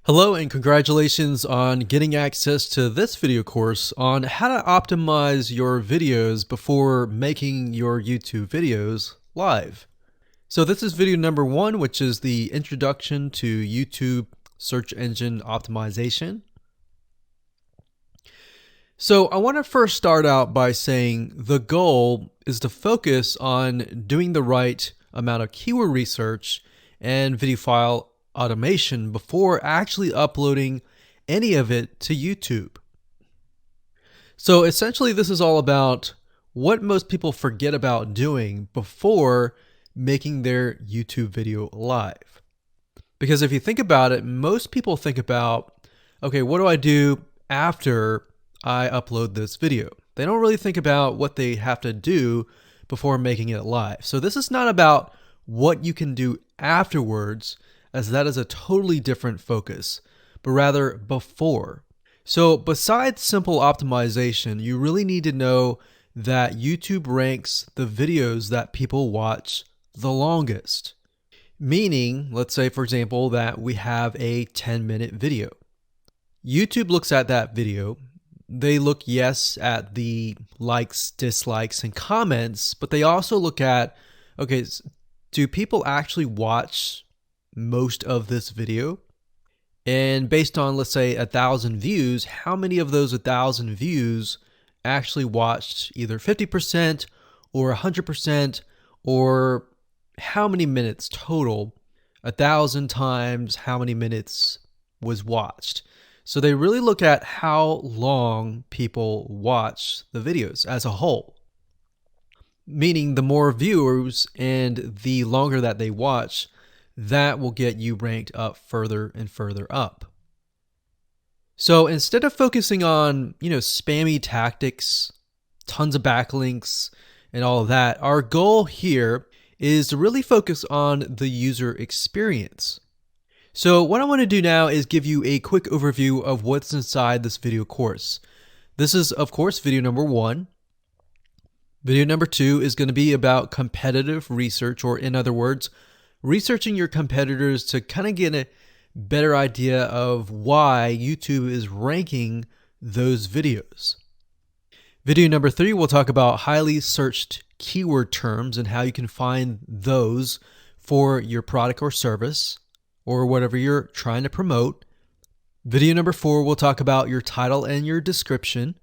Hello and congratulations on getting access to this video course on how to optimize your videos before making your YouTube videos live. So this is video number 1, which is the introduction to YouTube search engine optimization. So I want to first start out by saying the goal is to focus on doing the right amount of keyword research and video file automation before actually uploading any of it to YouTube. So essentially this is all about what most people forget about doing before making their YouTube video live. Because if you think about it, most people think about, okay, what do I do after I upload this video? They don't really think about what they have to do before making it live. So this is not about what you can do afterwards, as that is a totally different focus, but rather before. So besides simple optimization, you really need to know that YouTube ranks the videos that people watch the longest. Meaning, let's say for example that we have a 10-minute video. YouTube looks at that video. They look, yes, at the likes, dislikes, and comments, but they also look at, okay, do people actually watch most of this video? And based on, let's say, 1,000 views, how many of those 1,000 views actually watched either 50% or 100%, or how many minutes total? 1,000 times how many minutes was watched. So they really look at how long people watch the videos as a whole. Meaning the more viewers and the longer that they watch, that will get you ranked up further and further up. So instead of focusing on, spammy tactics, tons of backlinks, and all of that, our goal here is to really focus on the user experience. So what I want to do now is give you a quick overview of what's inside this video course. This is, of course, video number 1. Video number 2 is going to be about competitive research, or in other words, researching your competitors to kind of get a better idea of why YouTube is ranking those videos. Video number 3, we'll talk about highly searched keyword terms and how you can find those for your product or service or whatever you're trying to promote. Video number 4, we'll talk about your title and your description.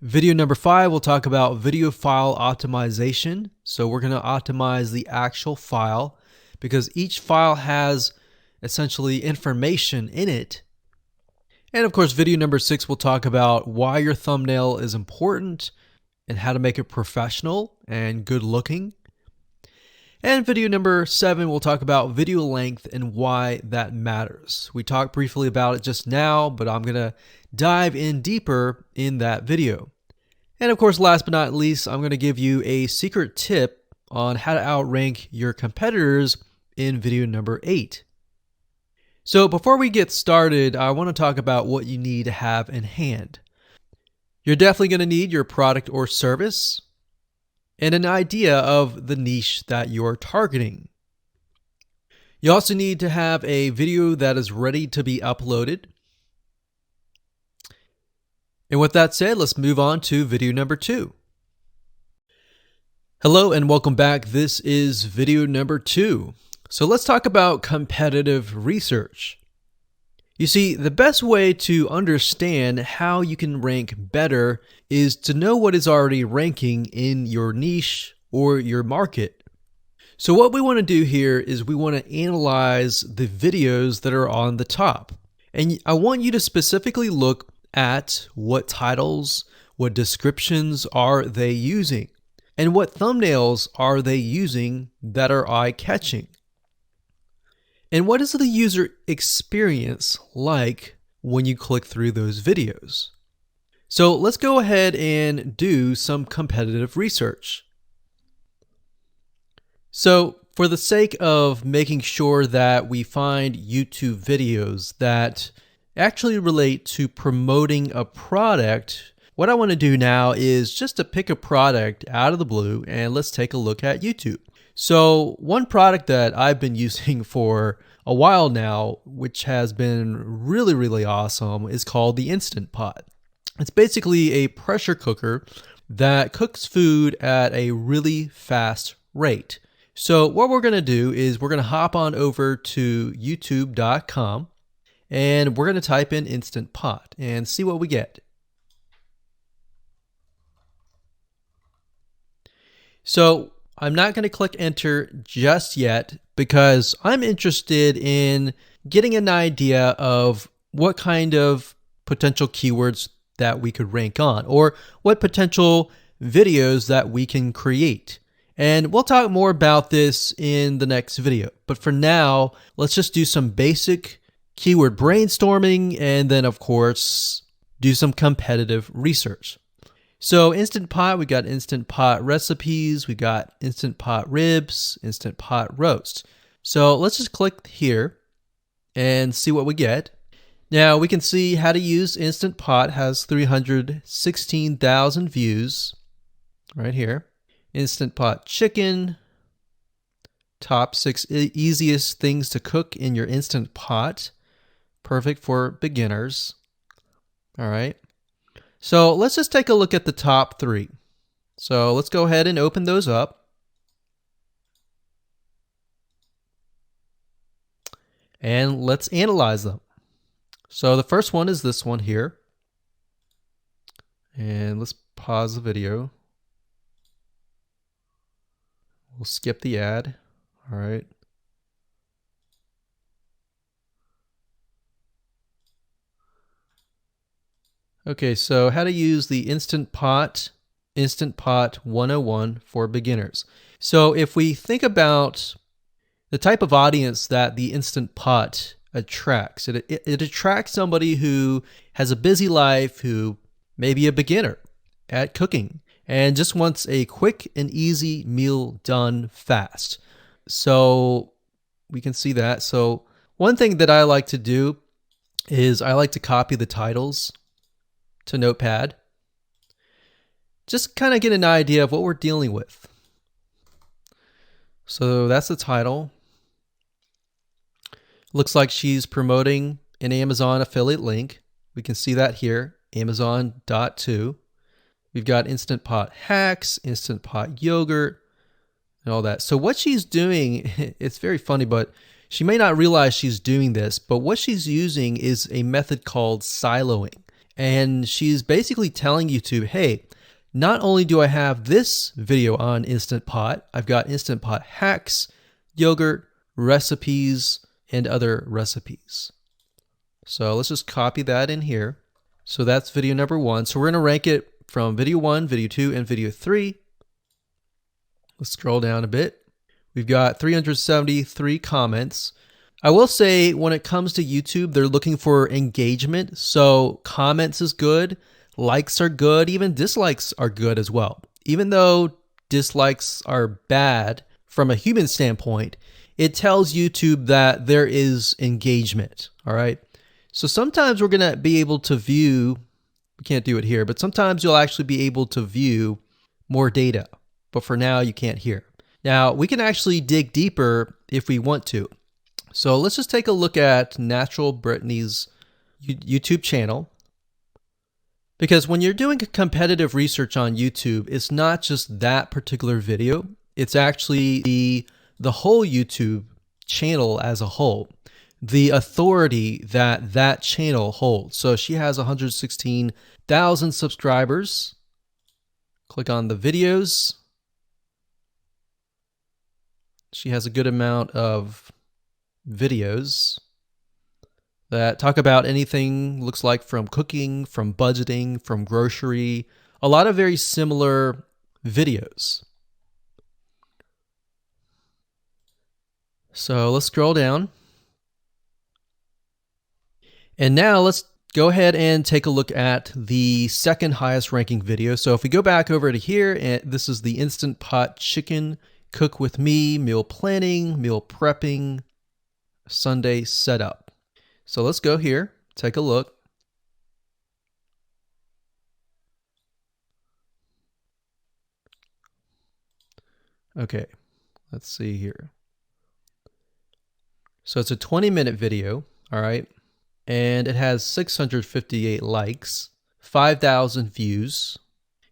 Video number 5, we'll talk about video file optimization. So we're going to optimize the actual file, because each file has essentially information in it. And of course, video number 6 will talk about why your thumbnail is important and how to make it professional and good looking. And video number 7 will talk about video length and why that matters. We talked briefly about it just now, but I'm going to dive in deeper in that video. And of course, last but not least, I'm going to give you a secret tip on how to outrank your competitors in video number 8. So before we get started, I want to talk about what you need to have in hand. You're definitely going to need your product or service and an idea of the niche that you're targeting. You also need to have a video that is ready to be uploaded. And with that said, let's move on to video number 2. Hello and welcome back. This is video number 2. So let's talk about competitive research. You see, the best way to understand how you can rank better is to know what is already ranking in your niche or your market. So what we want to do here is we want to analyze the videos that are on the top. And I want you to specifically look at what titles, what descriptions are they using, and what thumbnails are they using that are eye-catching. And what is the user experience like when you click through those videos? So let's go ahead and do some competitive research. So for the sake of making sure that we find YouTube videos that actually relate to promoting a product, what I want to do now is just to pick a product out of the blue and let's take a look at YouTube. So one product that I've been using for a while now, which has been really, really awesome, is called the Instant Pot. It's basically a pressure cooker that cooks food at a really fast rate. So what we're going to do is we're going to hop on over to youtube.com and we're going to type in Instant Pot and see what we get. So I'm not going to click enter just yet because I'm interested in getting an idea of what kind of potential keywords that we could rank on, or what potential videos that we can create. And we'll talk more about this in the next video. But for now, let's just do some basic keyword brainstorming and then, of course, do some competitive research. So Instant Pot, we got Instant Pot recipes, we got Instant Pot ribs, Instant Pot roast. So let's just click here and see what we get. Now we can see how to use Instant Pot has 316,000 views right here. Instant Pot chicken, top 6 easiest things to cook in your Instant Pot. Perfect for beginners. All right. So let's just take a look at the top 3. So let's go ahead and open those up. And let's analyze them. So the first one is this one here. And let's pause the video. We'll skip the ad. All right. Okay, so how to use the Instant Pot 101 for beginners. So if we think about the type of audience that the Instant Pot attracts, it attracts somebody who has a busy life, who may be a beginner at cooking and just wants a quick and easy meal done fast. So we can see that. So one thing that I like to do is I like to copy the titles to Notepad. Just kind of get an idea of what we're dealing with. So that's the title. Looks like she's promoting an Amazon affiliate link. We can see that here, Amazon.to. We've got Instant Pot hacks, Instant Pot yogurt, and all that. So what she's doing, it's very funny, but she may not realize she's doing this, but what she's using is a method called siloing. And she's basically telling YouTube, hey, not only do I have this video on Instant Pot, I've got Instant Pot hacks, yogurt, recipes, and other recipes. So let's just copy that in here. So that's video number 1. So we're going to rank it from video 1, video 2, and video 3. Let's scroll down a bit. We've got 373 comments. I will say when it comes to YouTube, they're looking for engagement. So comments is good, likes are good, even dislikes are good as well. Even though dislikes are bad from a human standpoint, it tells YouTube that there is engagement. All right. So sometimes we're going to be able to view, we can't do it here, but sometimes you'll actually be able to view more data. But for now, you can't hear. Now, we can actually dig deeper if we want to. So let's just take a look at Natural Brittany's YouTube channel. Because when you're doing competitive research on YouTube, it's not just that particular video. It's actually the whole YouTube channel as a whole. The authority that that channel holds. So she has 116,000 subscribers. Click on the videos. She has a good amount of videos that talk about anything, looks like from cooking, from budgeting, from grocery, a lot of very similar videos. So let's scroll down. And now let's go ahead and take a look at the second highest ranking video. So if we go back over to here, and this is the Instant Pot chicken, cook with me, meal planning, meal prepping, Sunday setup. So let's go here, take a look. Okay, let's see here. So it's a 20-minute video, all right? And it has 658 likes, 5,000 views.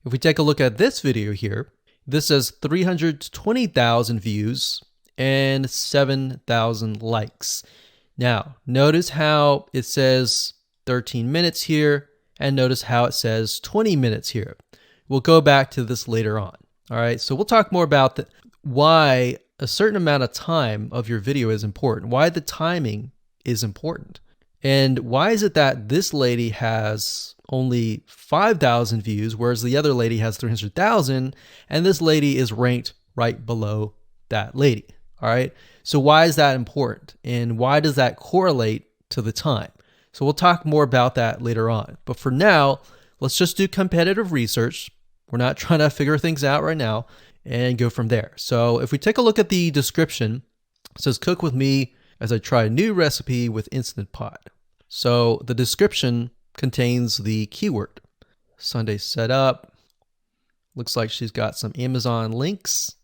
If we take a look at this video here, this has 320,000 views and 7,000 likes. Now, notice how it says 13 minutes here, and notice how it says 20 minutes here. We'll go back to this later on. All right, so we'll talk more about why a certain amount of time of your video is important, why the timing is important. And why is it that this lady has only 5,000 views, whereas the other lady has 300,000, and this lady is ranked right below that lady? All right, so why is that important? And why does that correlate to the time? So we'll talk more about that later on. But for now, let's just do competitive research. We're not trying to figure things out right now, and go from there. So if we take a look at the description, it says cook with me as I try a new recipe with Instant Pot. So the description contains the keyword. Sunday setup. Looks like she's got some Amazon links.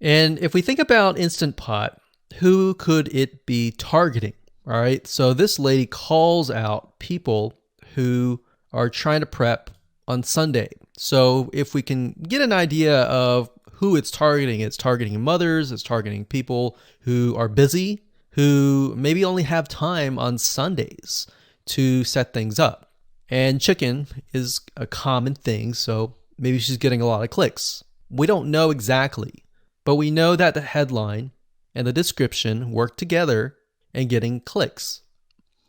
And if we think about Instant Pot, who could it be targeting? All right, so this lady calls out people who are trying to prep on Sunday. So if we can get an idea of who it's targeting mothers, it's targeting people who are busy, who maybe only have time on Sundays to set things up. And chicken is a common thing, so maybe she's getting a lot of clicks. We don't know exactly, but we know that the headline and the description work together and getting clicks.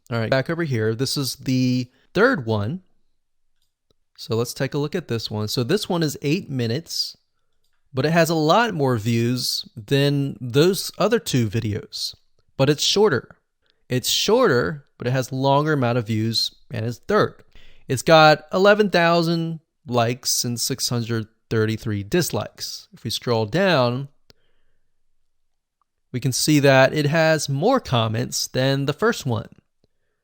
All right, back over here. This is the third one. So let's take a look at this one. So this one is 8 minutes, but it has a lot more views than those other two videos, but it's shorter. It's shorter, but it has longer amount of views and it's third. It's got 11,000 likes and 633 dislikes. If we scroll down, we can see that it has more comments than the first one.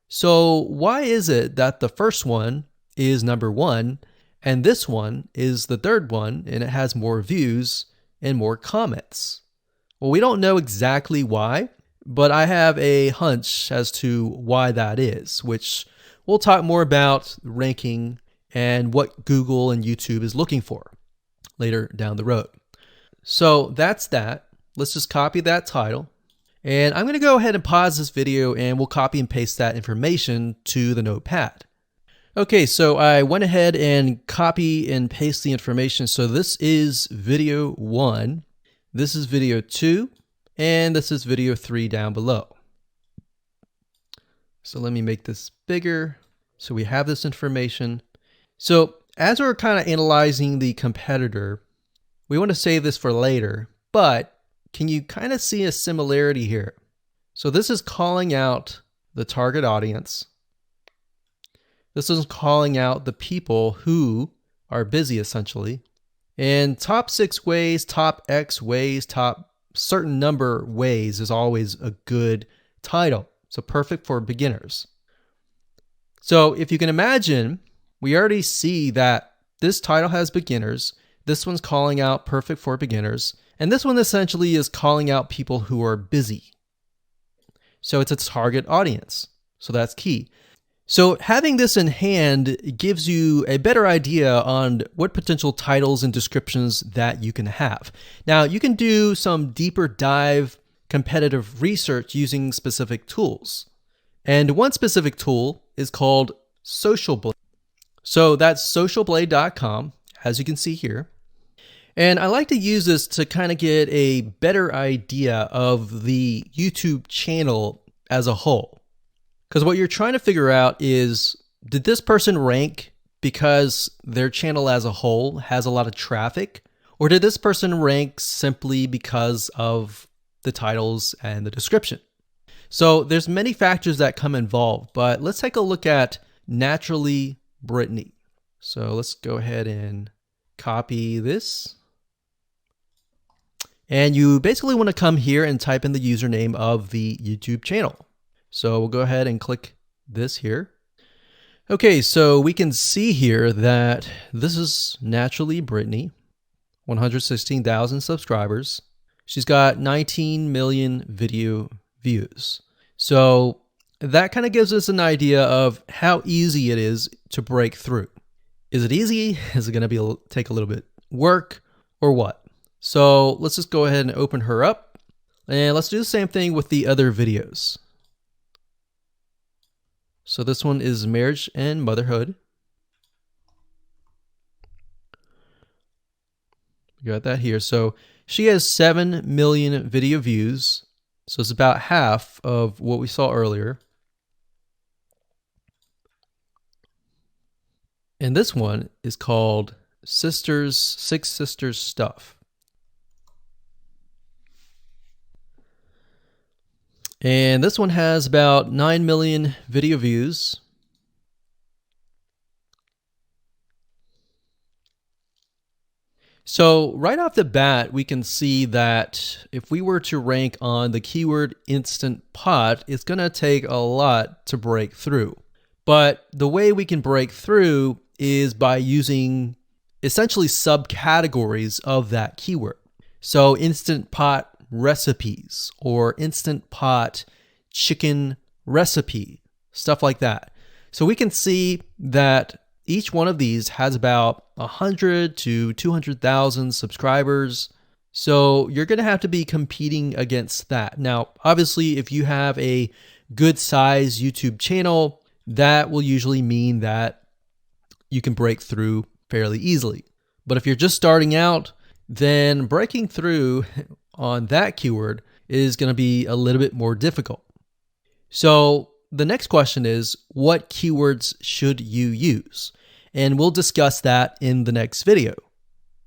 So why is it that the first one is number one and this one is the third one and it has more views and more comments? Well, we don't know exactly why, but I have a hunch as to why that is, which we'll talk more about ranking and what Google and YouTube is looking for later down the road. So that's that. Let's just copy that title. And I'm going to go ahead and pause this video and we'll copy and paste that information to the notepad. Okay, so I went ahead and copy and paste the information. So this is video 1, this is video 2, and this is video 3 down below. So let me make this bigger. So we have this information. So as we're kind of analyzing the competitor, we want to save this for later, but can you kind of see a similarity here? So this is calling out the target audience. This is calling out the people who are busy essentially. And top 6 ways, top X ways, top certain number ways is always a good title. So perfect for beginners. So if you can imagine, we already see that this title has beginners. This one's calling out perfect for beginners. And this one essentially is calling out people who are busy. So it's a target audience. So that's key. So having this in hand gives you a better idea on what potential titles and descriptions that you can have. Now you can do some deeper dive competitive research using specific tools. And one specific tool is called Social Blade. So that's socialblade.com, as you can see here. And I like to use this to kind of get a better idea of the YouTube channel as a whole. Because what you're trying to figure out is, did this person rank because their channel as a whole has a lot of traffic? Or did this person rank simply because of the titles and the description? So there's many factors that come involved, but let's take a look at Naturally Brittany. So let's go ahead and copy this. And you basically want to come here and type in the username of the YouTube channel. So we'll go ahead and click this here. Okay, so we can see here that this is Naturally Brittany, 116,000 subscribers. She's got 19 million video views. So that kind of gives us an idea of how easy it is to break through. Is it easy? Is it going to take a little bit work or what? So let's just go ahead and open her up, and let's do the same thing with the other videos. So this one is marriage and motherhood. We got that here. So she has 7 million video views. So it's about half of what we saw earlier. And this one is called Six Sisters Stuff. And this one has about 9 million video views. So right off the bat, we can see that if we were to rank on the keyword Instant Pot, it's going to take a lot to break through. But the way we can break through is by using essentially subcategories of that keyword. So Instant Pot recipes or Instant Pot chicken recipe, stuff like that. So we can see that each one of these has about 100 to 200,000 subscribers. So you're going to have to be competing against that. Now, obviously, if you have a good size YouTube channel, that will usually mean that you can break through fairly easily. But if you're just starting out, then breaking through on that keyword is going to be a little bit more difficult. So the next question is, what keywords should you use? And we'll discuss that in the next video.